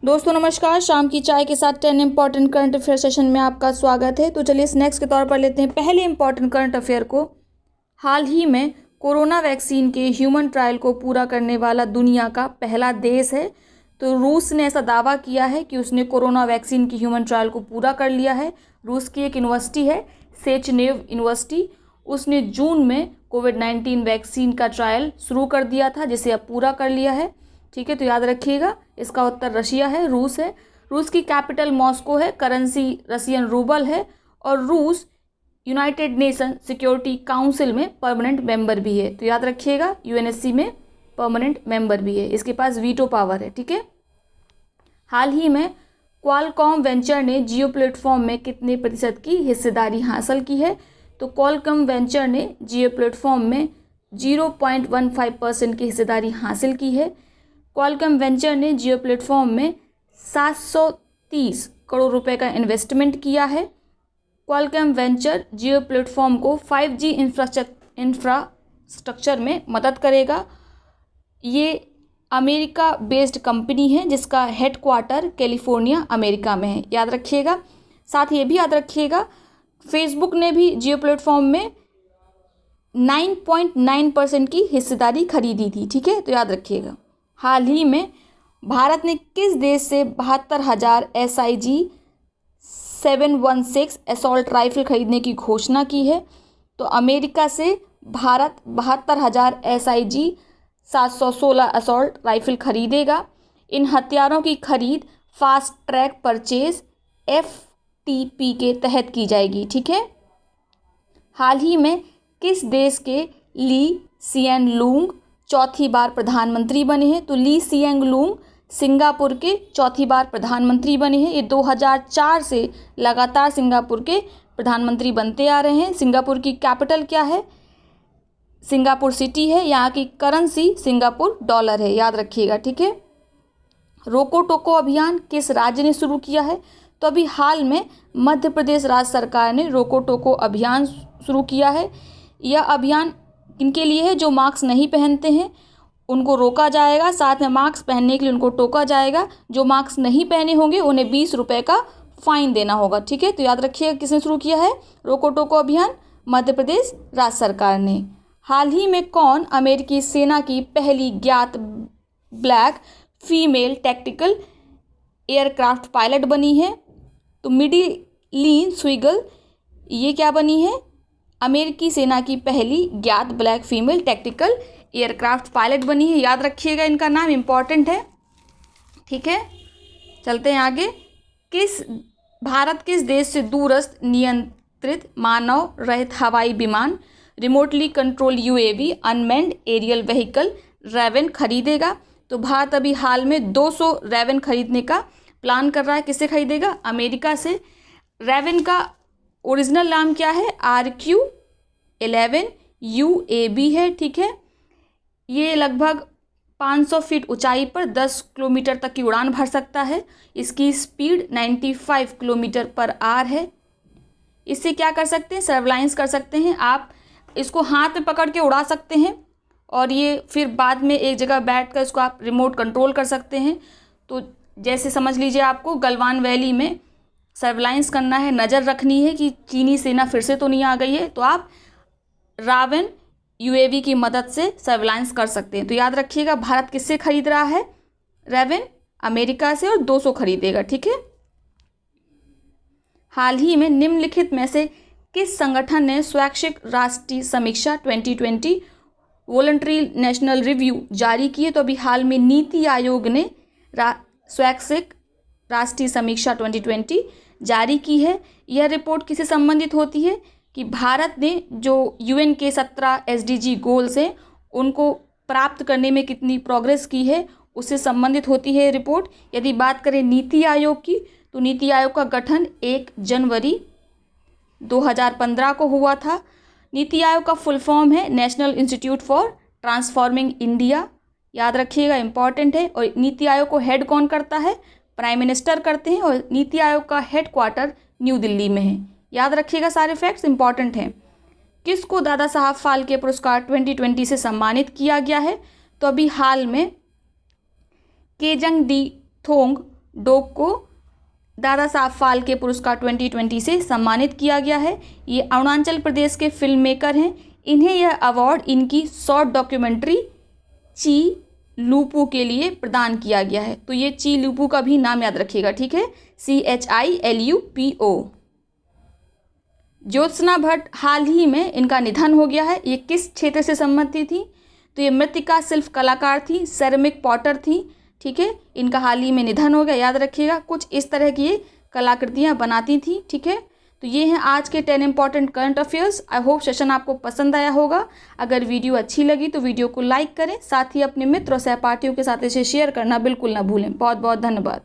दोस्तों नमस्कार। शाम की चाय के साथ 10 इंपॉर्टेंट करंट अफेयर सेशन में आपका स्वागत है। तो चलिए स्नैक्स के तौर पर लेते हैं पहले इंपॉर्टेंट करंट अफेयर को। हाल ही में कोरोना वैक्सीन के ह्यूमन ट्रायल को पूरा करने वाला दुनिया का पहला देश है। तो रूस ने ऐसा दावा किया है कि उसने कोरोना वैक्सीन की ह्यूमन ट्रायल को पूरा कर लिया है। रूस की एक यूनिवर्सिटी है सेचनेव यूनिवर्सिटी, उसने जून में कोविड-19 वैक्सीन का ट्रायल शुरू कर दिया था, जिसे अब पूरा कर लिया है। ठीक है, तो याद रखिएगा इसका उत्तर रशिया है, रूस है। रूस की कैपिटल मॉस्को है, करेंसी रशियन रूबल है और रूस यूनाइटेड नेशन सिक्योरिटी काउंसिल में परमानेंट मेंबर भी है। तो याद रखिएगा यूएनएससी में परमानेंट मेंबर भी है, इसके पास वीटो पावर है। ठीक है, हाल ही में क्वालकॉम वेंचर ने जियो प्लेटफॉर्म में कितने प्रतिशत की हिस्सेदारी हासिल की है? तो क्वालकॉम वेंचर ने जियो प्लेटफॉर्म में 0.15% की हिस्सेदारी हासिल की है। क्वालकॉम वेंचर ने जियो प्लेटफॉर्म में 730 करोड़ रुपए का इन्वेस्टमेंट किया है। क्वालकॉम वेंचर जियो प्लेटफॉर्म को 5G इंफ्रास्ट्रक्चर में मदद करेगा। ये अमेरिका बेस्ड कंपनी है जिसका हेडक्वार्टर कैलिफोर्निया अमेरिका में है, याद रखिएगा। साथ ही ये भी याद रखिएगा फेसबुक ने भी जियो प्लेटफॉर्म में 9.9% की हिस्सेदारी खरीदी थी। ठीक है, तो याद रखिएगा। हाल ही में भारत ने किस देश से 72,000 SIG 716 असॉल्ट राइफल खरीदने की घोषणा की है? तो अमेरिका से भारत 72,000 SIG 716 असॉल्ट राइफल खरीदेगा। इन हथियारों की खरीद फास्ट ट्रैक परचेज FTP के तहत की जाएगी। ठीक है, हाल ही में किस देश के ली सिएन लूंग चौथी बार प्रधानमंत्री बने हैं? तो ली सिएन लूंग सिंगापुर के चौथी बार प्रधानमंत्री बने हैं। ये 2004 से लगातार सिंगापुर के प्रधानमंत्री बनते आ रहे हैं। सिंगापुर की कैपिटल क्या है? सिंगापुर सिटी है। यहाँ की करेंसी सिंगापुर डॉलर है, याद रखिएगा। ठीक है, रोको टोको अभियान किस राज्य ने शुरू किया है? तो अभी हाल में मध्य प्रदेश राज्य सरकार ने रोको टोको अभियान शुरू किया है। यह अभियान किनके लिए है? जो मास्क नहीं पहनते हैं उनको रोका जाएगा, साथ में मास्क पहनने के लिए उनको टोका जाएगा। जो मास्क नहीं पहने होंगे उन्हें 20 रुपये का फाइन देना होगा। ठीक है, तो याद रखिएगा किसने शुरू किया है रोको टोको अभियान? मध्य प्रदेश राज्य सरकार ने। हाल ही में कौन अमेरिकी सेना की पहली ज्ञात black female tactical aircraft pilot बनी है? तो मिडिलीन स्विगल ये क्या बनी है? अमेरिकी सेना की पहली ज्ञात black female tactical aircraft pilot बनी है, याद रखिएगा इनका नाम इम्पॉर्टेंट है। ठीक है, चलते हैं आगे। भारत किस देश से दूरस्थ नियंत्रित मानव रहित हवाई विमान remotely control UAV unmanned aerial vehicle Raven खरीदेगा? तो भारत अभी हाल में 200 रेवन खरीदने का प्लान कर रहा है। किससे खरीदेगा? अमेरिका से। रेवन का ओरिजिनल नाम क्या है? RQ-11 UAV है। ठीक है, ये लगभग 500 फीट ऊंचाई पर 10 किलोमीटर तक की उड़ान भर सकता है। इसकी स्पीड 95 किलोमीटर पर आवर है। इससे क्या कर सकते हैं? सर्वलाइंस कर सकते हैं। आप इसको हाथ में पकड़ के उड़ा सकते हैं और ये फिर बाद में एक जगह बैठकर इसको आप रिमोट कंट्रोल कर सकते हैं। तो जैसे समझ लीजिए आपको गलवान वैली में सर्वलाइंस करना है, नज़र रखनी है कि चीनी सेना फिर से तो नहीं आ गई है, तो आप रावण UAV की मदद से सर्विलांस कर सकते हैं। तो याद रखिएगा भारत किससे खरीद रहा है? रेवन अमेरिका से, और 200 खरीदेगा। ठीक है, हाल ही में निम्नलिखित में से किस संगठन ने स्वैच्छिक राष्ट्रीय समीक्षा 2020 वॉलंटरी नेशनल रिव्यू जारी की है? तो अभी हाल में नीति आयोग ने स्वैच्छिक राष्ट्रीय समीक्षा 2020 जारी की है। यह रिपोर्ट किससे संबंधित होती है? कि भारत ने जो UN के 17 SDG गोल्स हैं उनको प्राप्त करने में कितनी प्रोग्रेस की है, उससे संबंधित होती है रिपोर्ट। यदि बात करें नीति आयोग की, तो नीति आयोग का गठन 1 जनवरी 2015 को हुआ था। नीति आयोग का फुल फॉर्म है national institute for transforming India, याद रखिएगा इंपॉर्टेंट है। और नीति आयोग को हेड कौन करता है? प्राइम मिनिस्टर करते हैं, और नीति आयोग का हेडक्वार्टर न्यू दिल्ली में है। याद रखिएगा सारे फैक्ट्स इंपॉर्टेंट हैं। किसको दादा साहब फाल्के पुरस्कार 2020 से सम्मानित किया गया है? तो अभी हाल में केजंग डी थोंग डोक को दादा साहब फाल्के पुरस्कार 2020 से सम्मानित किया गया है। ये अरुणाचल प्रदेश के फिल्म मेकर हैं। इन्हें यह अवार्ड इनकी शॉर्ट डॉक्यूमेंट्री ची लूपू के लिए प्रदान किया गया है। तो ये ची लूपू का भी नाम याद रखिएगा, ठीक है, CHILUPO। ज्योत्सना भट्ट, हाल ही में इनका निधन हो गया है। ये किस क्षेत्र से संबंधित थी? तो ये मृत्तिका शिल्प कलाकार थी, सेरेमिक पॉटर थी, ठीक है। इनका हाल ही में निधन हो गया, याद रखिएगा। कुछ इस तरह की ये कलाकृतियाँ बनाती थी, ठीक है। तो ये हैं आज के 10 important current affairs. I hope session आपको पसंद आया होगा। अगर वीडियो अच्छी लगी तो वीडियो को लाइक करें, साथ ही अपने मित्र और सहपाठियों के साथ इसे शेयर करना बिल्कुल ना भूलें। बहुत बहुत धन्यवाद।